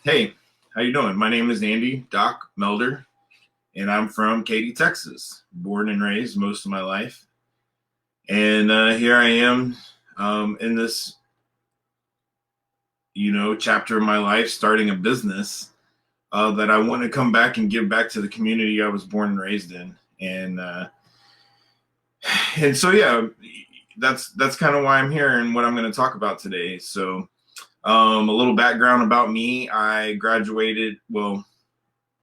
Hey, how you doing? My name is Andy Doc Melder, and I'm from Katy, Texas. Born and raised most of my life, and here I am in this, chapter of my life, starting a business that I want to come back and give back to the community I was born and raised in, and so yeah, that's kind of why I'm here and what I'm going to talk about today. So, a little background about me: I graduated. Well,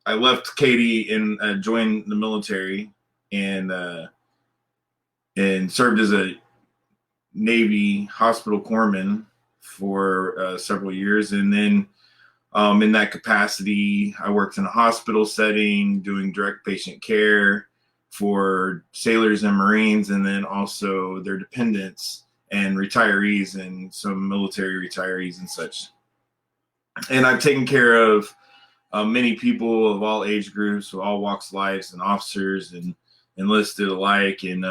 I left Katy and joined the military and served as a Navy hospital corpsman for several years, and then in that capacity, I worked in a hospital setting doing direct patient care for sailors and Marines, and then also their dependents and retirees and some military retirees and such. And I've taken care of many people of all age groups, of all walks of life, and officers and enlisted alike. And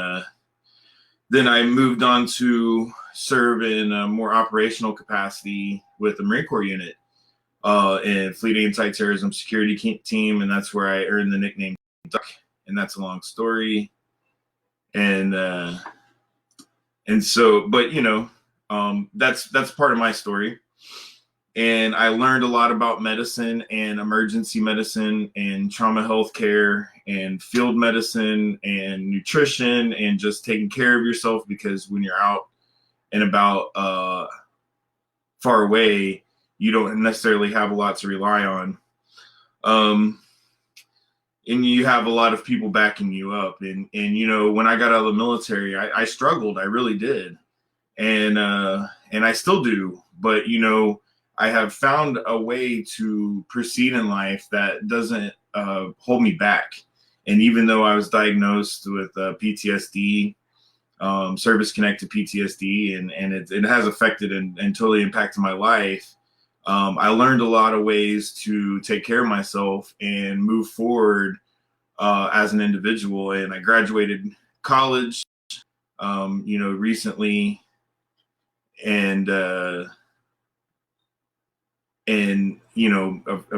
then I moved on to serve in a more operational capacity with the Marine Corps unit and Fleet Anti-Terrorism Security Team, and that's where I earned the nickname Duck. And that's a long story. And so, but that's part of my story. And I learned a lot about medicine and emergency medicine and trauma healthcare and field medicine and nutrition and just taking care of yourself, because when you're out and about far away, you don't necessarily have a lot to rely on. And you have a lot of people backing you up. And when I got out of the military, I struggled. I really did. And I still do. But, I have found a way to proceed in life that doesn't hold me back. And even though I was diagnosed with PTSD, service-connected PTSD, and it has affected and totally impacted my life, I learned a lot of ways to take care of myself and move forward as an individual. And I graduated college, recently, and a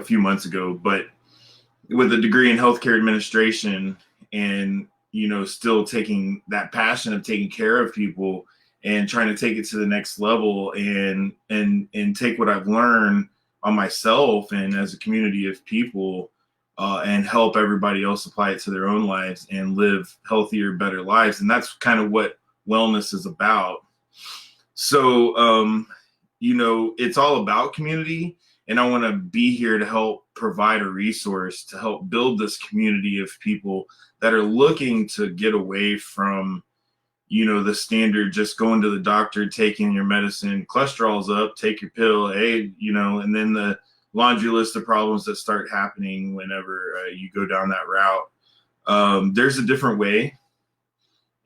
few months ago, but with a degree in healthcare administration, and still taking that passion of taking care of people and trying to take it to the next level, and take what I've learned on myself and as a community of people, and help everybody else apply it to their own lives and live healthier, better lives. And that's kind of what wellness is about. So it's all about community, and I want to be here to help provide a resource to help build this community of people that are looking to get away from, the standard, just going to the doctor, taking your medicine, cholesterol's up, take your pill, hey, and then the laundry list of problems that start happening whenever you go down that route. There's a different way.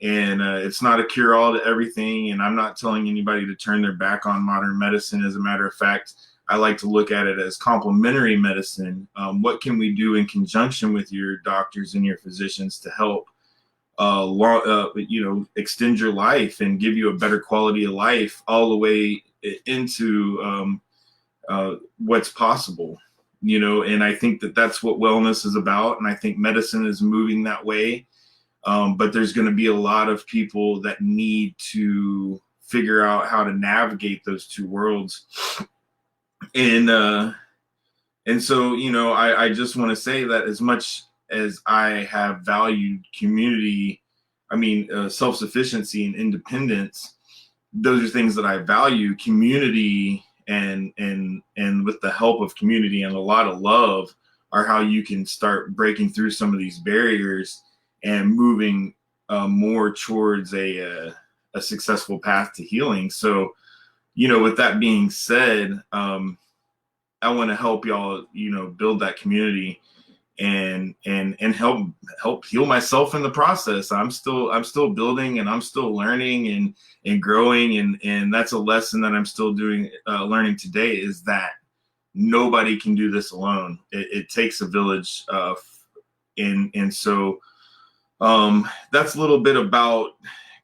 And it's not a cure-all to everything. And I'm not telling anybody to turn their back on modern medicine. As a matter of fact, I like to look at it as complementary medicine. What can we do in conjunction with your doctors and your physicians to help extend your life and give you a better quality of life all the way into what's possible, and I think that that's what wellness is about. And I think medicine is moving that way. But there's going to be a lot of people that need to figure out how to navigate those two worlds. And so, I just want to say that as much as I have valued community, self-sufficiency and independence, those are things that I value. Community and with the help of community and a lot of love are how you can start breaking through some of these barriers and moving more towards a successful path to healing. So, with that being said, I want to help y'all, build that community and help heal myself in the process. I'm still building, and I'm still learning and growing. And that's a lesson that I'm still learning today, is that nobody can do this alone. It takes a village. And so, that's a little bit about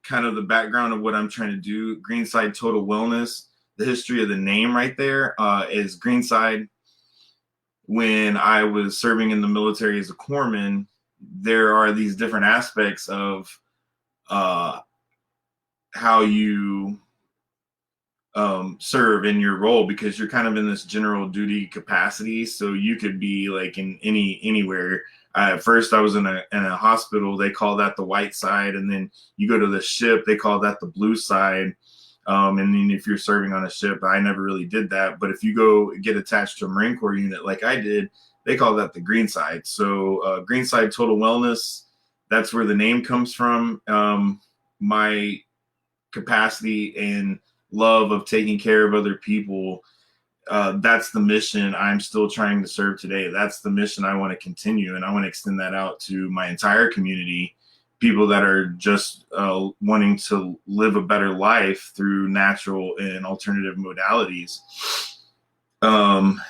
kind of the background of what I'm trying to do. Greenside Total Wellness, the history of the name right there, is Greenside when I was serving in the military as a corpsman, there are these different aspects of uh, how you serve in your role, because you're kind of in this general duty capacity. So you could be like in anywhere. At first, I was in a hospital. They call that the white side, and then you go to the ship. They call that the blue side. And then if you're serving on a ship, I never really did that. But if you go get attached to a Marine Corps unit like I did, they call that the green side. So Greenside Total Wellness, that's where the name comes from. My capacity and love of taking care of other people, that's the mission I'm still trying to serve today. That's the mission I want to continue, and I want to extend that out to my entire community, people that are just wanting to live a better life through natural and alternative modalities, um,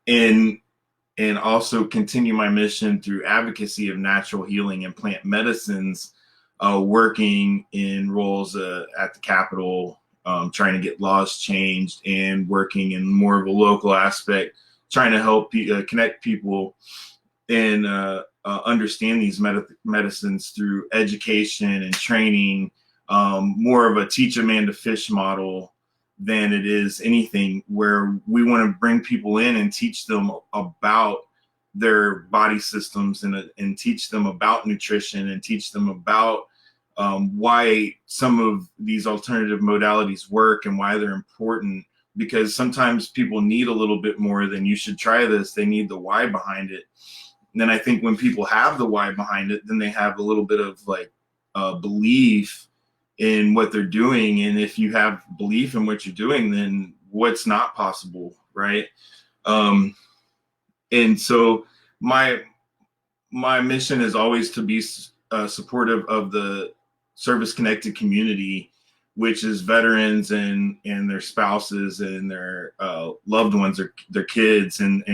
and also continue my mission through advocacy of natural healing and plant medicines, working in roles at the Capitol, trying to get laws changed, and working in more of a local aspect, trying to help connect people and understand these medicines through education and training, more of a teach a man to fish model than it is anything, where we want to bring people in and teach them about their body systems, and teach them about nutrition, and teach them about why some of these alternative modalities work and why they're important. Because sometimes people need a little bit more than you should try this. They need the why behind it. And then I think when people have the why behind it, then they have a little bit of like belief in what they're doing. And if you have belief in what you're doing, then what's not possible, right? Um, and so my mission is always to be supportive of the service connected community, which is veterans and their spouses and their loved ones, or their kids, and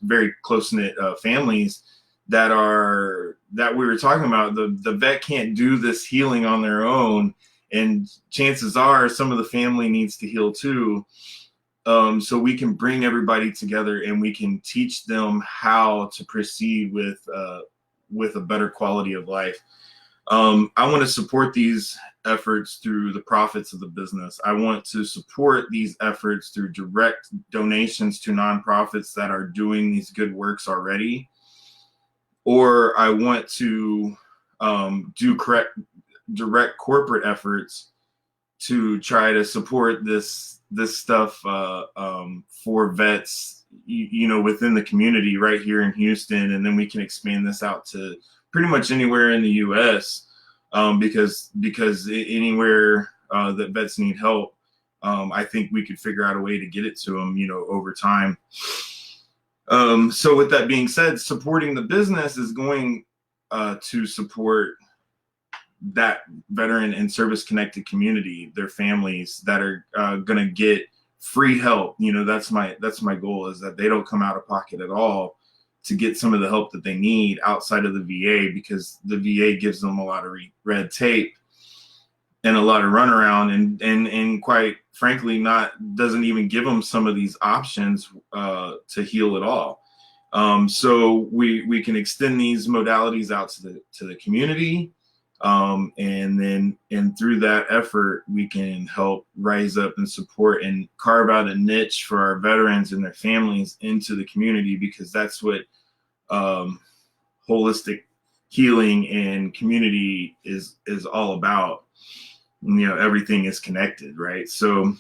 very close knit families that we were talking about. The vet can't do this healing on their own, and chances are some of the family needs to heal too. So we can bring everybody together and we can teach them how to proceed with a better quality of life. I want to support these efforts through the profits of the business. I want to support these efforts through direct donations to nonprofits that are doing these good works already. Or I want to do direct corporate efforts to try to support this stuff for vets, within the community right here in Houston, and then we can expand this out to pretty much anywhere in the U.S. Because anywhere that vets need help, I think we could figure out a way to get it to them, over time. So with that being said, supporting the business is going to support that veteran and service connected community, their families that are going to get free help. That's my goal, is that they don't come out of pocket at all to get some of the help that they need outside of the VA, because the VA gives them a lot of red tape and a lot of runaround, and quite frankly doesn't even give them some of these options to heal at all. So we can extend these modalities out to the community. And through that effort, we can help rise up and support and carve out a niche for our veterans and their families into the community, because that's what holistic healing and community is all about. Everything is connected, right? So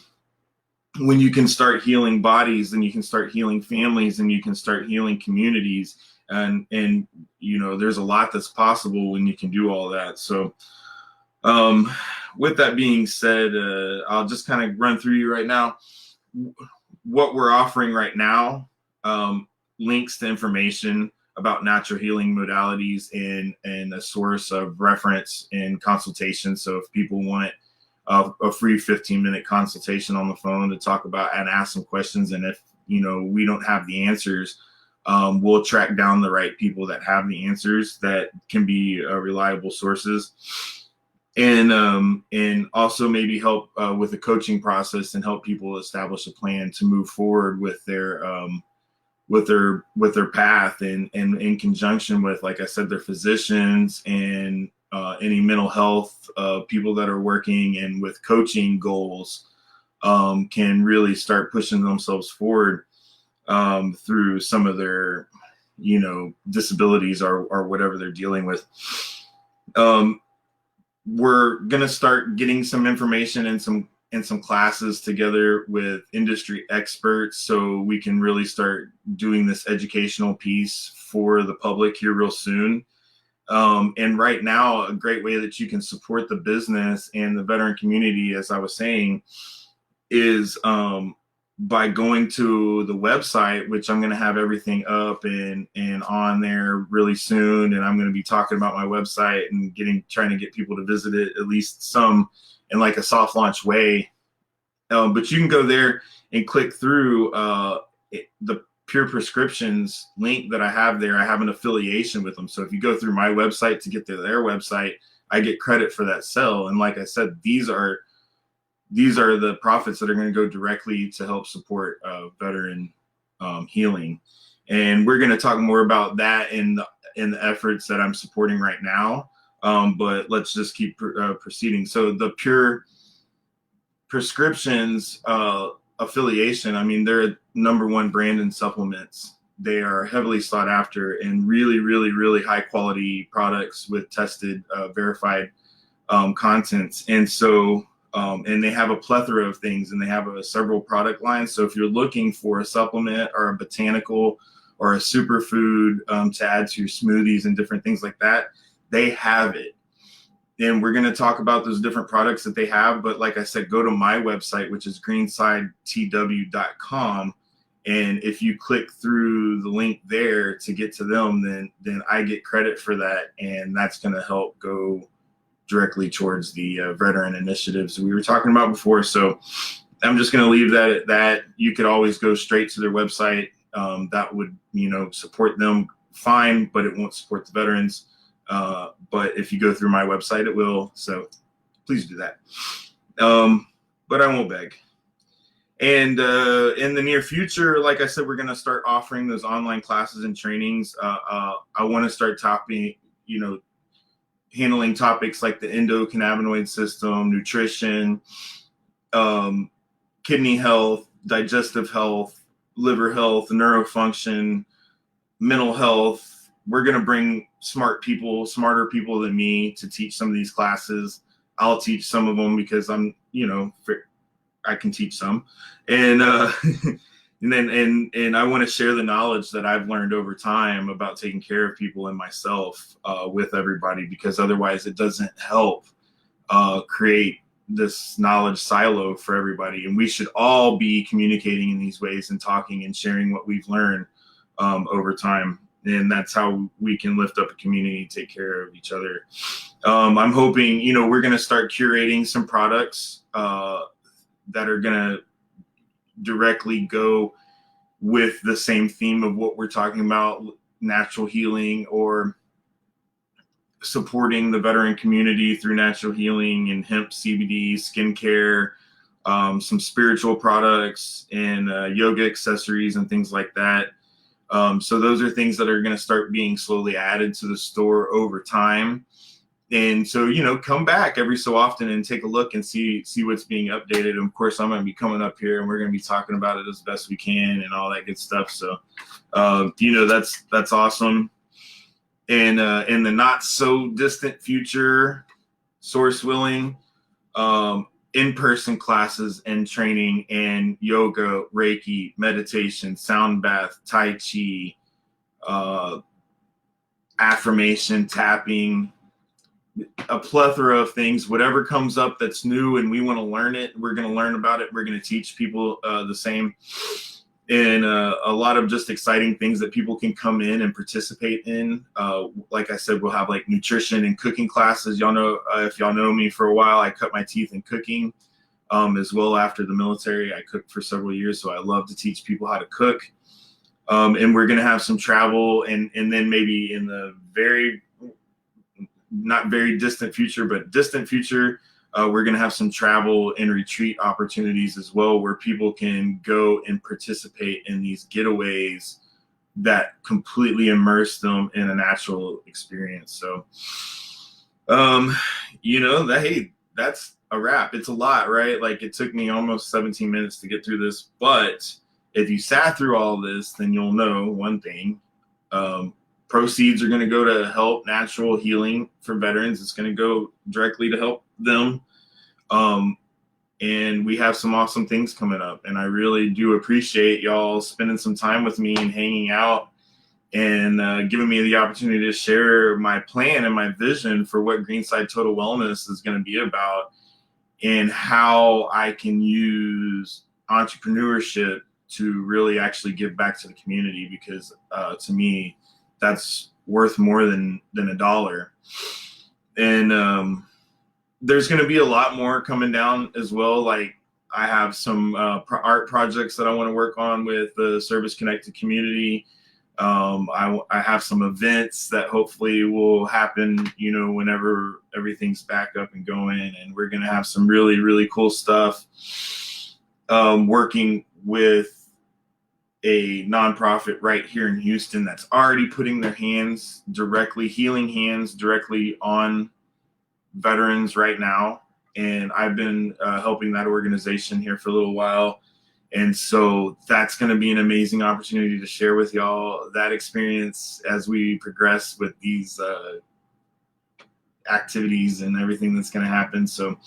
when you can start healing bodies, then you can start healing families, and you can start healing communities. And there's a lot that's possible when you can do all that. So with that being said, I'll just kind of run through you right now what we're offering right now. Links to information about natural healing modalities, and a source of reference and consultation. So if people want a free 15-minute consultation on the phone to talk about and ask some questions, and if we don't have the answers, we'll track down the right people that have the answers, that can be reliable sources, and also maybe help with the coaching process and help people establish a plan to move forward with their their path, and in conjunction with, like I said, their physicians and any mental health people that are working, and with coaching goals, can really start pushing themselves forward through some of their, disabilities or whatever they're dealing with. We're going to start getting some information and some classes together with industry experts, so we can really start doing this educational piece for the public here real soon. And right now, a great way that you can support the business and the veteran community, as I was saying, is by going to the website, which I'm going to have everything up and on there really soon. And I'm going to be talking about my website and trying to get people to visit it, at least some, in like a soft launch way. But you can go there and click through the Pure Prescriptions link that I have there. I have an affiliation with them. So if you go through my website to get to their website, I get credit for that sell. And like I said, these are the profits that are going to go directly to help support veteran healing. And we're going to talk more about that in the efforts that I'm supporting right now. But let's just keep proceeding. So the Pure Prescriptions affiliation, I mean, they're a #1 brand in supplements. They are heavily sought after and really, really, really high quality products with tested, verified contents. And so and they have a plethora of things, and they have several product lines. So if you're looking for a supplement or a botanical or a superfood to add to your smoothies and different things like that, they have it. And we're going to talk about those different products that they have. But like I said, go to my website, which is greensidetw.com. And if you click through the link there to get to them, then I get credit for that. And that's going to help go directly towards the veteran initiatives we were talking about before. So I'm just going to leave that at that. You could always go straight to their website. That would, support them fine, but it won't support the veterans. But if you go through my website, it will. So please do that. But I won't beg. And in the near future, like I said, we're going to start offering those online classes and trainings. I want to start handling topics like the endocannabinoid system, nutrition, kidney health, digestive health, liver health, neurofunction, mental health. We're going to bring smarter people than me to teach some of these classes. I'll teach some of them because I'm, I can teach some. And and I want to share the knowledge that I've learned over time about taking care of people and myself with everybody, because otherwise it doesn't help create this knowledge silo for everybody. And we should all be communicating in these ways and talking and sharing what we've learned over time. And that's how we can lift up a community, take care of each other. I'm hoping, we're going to start curating some products that are going to directly go with the same theme of what we're talking about, natural healing, or supporting the veteran community through natural healing and hemp, CBD, skincare, some spiritual products, and yoga accessories and things like that. So those are things that are going to start being slowly added to the store over time. And so, come back every so often and take a look and see what's being updated. And of course, I'm going to be coming up here and we're going to be talking about it as best we can and all that good stuff. So, that's awesome. And in the not so distant future, source willing, in-person classes and training and yoga, Reiki, meditation, sound bath, Tai Chi, affirmation, tapping, a plethora of things. Whatever comes up that's new and we want to learn it, we're going to learn about it. We're going to teach people the same. And a lot of just exciting things that people can come in and participate in. Like I said, we'll have like nutrition and cooking classes. Y'all know, if y'all know me for a while, I cut my teeth in cooking as well. After the military, I cooked for several years. So I love to teach people how to cook. And we're going to have some travel, and then maybe in the not very distant future, but distant future, we're going to have some travel and retreat opportunities as well, where people can go and participate in these getaways that completely immerse them in a natural experience. So, hey, that's a wrap. It's a lot, right? Like, it took me almost 17 minutes to get through this, but if you sat through all this, then you'll know one thing. Proceeds are going to go to help natural healing for veterans. It's going to go directly to help them. And we have some awesome things coming up. And I really do appreciate y'all spending some time with me and hanging out and giving me the opportunity to share my plan and my vision for what Greenside Total Wellness is going to be about, and how I can use entrepreneurship to really actually give back to the community, because to me, that's worth more than a dollar. And there's going to be a lot more coming down as well. Like, I have some art projects that I want to work on with the service connected community. I have some events that hopefully will happen, whenever everything's back up and going, and we're going to have some really, really cool stuff. Working with a nonprofit right here in Houston that's already putting their healing hands directly on veterans right now. And I've been helping that organization here for a little while. And so that's going to be an amazing opportunity to share with y'all that experience as we progress with these activities and everything that's going to happen. So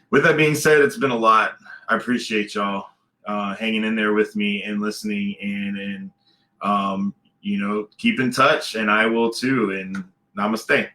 with that being said, it's been a lot. I appreciate y'all hanging in there with me and listening, and keep in touch, and I will too. And namaste.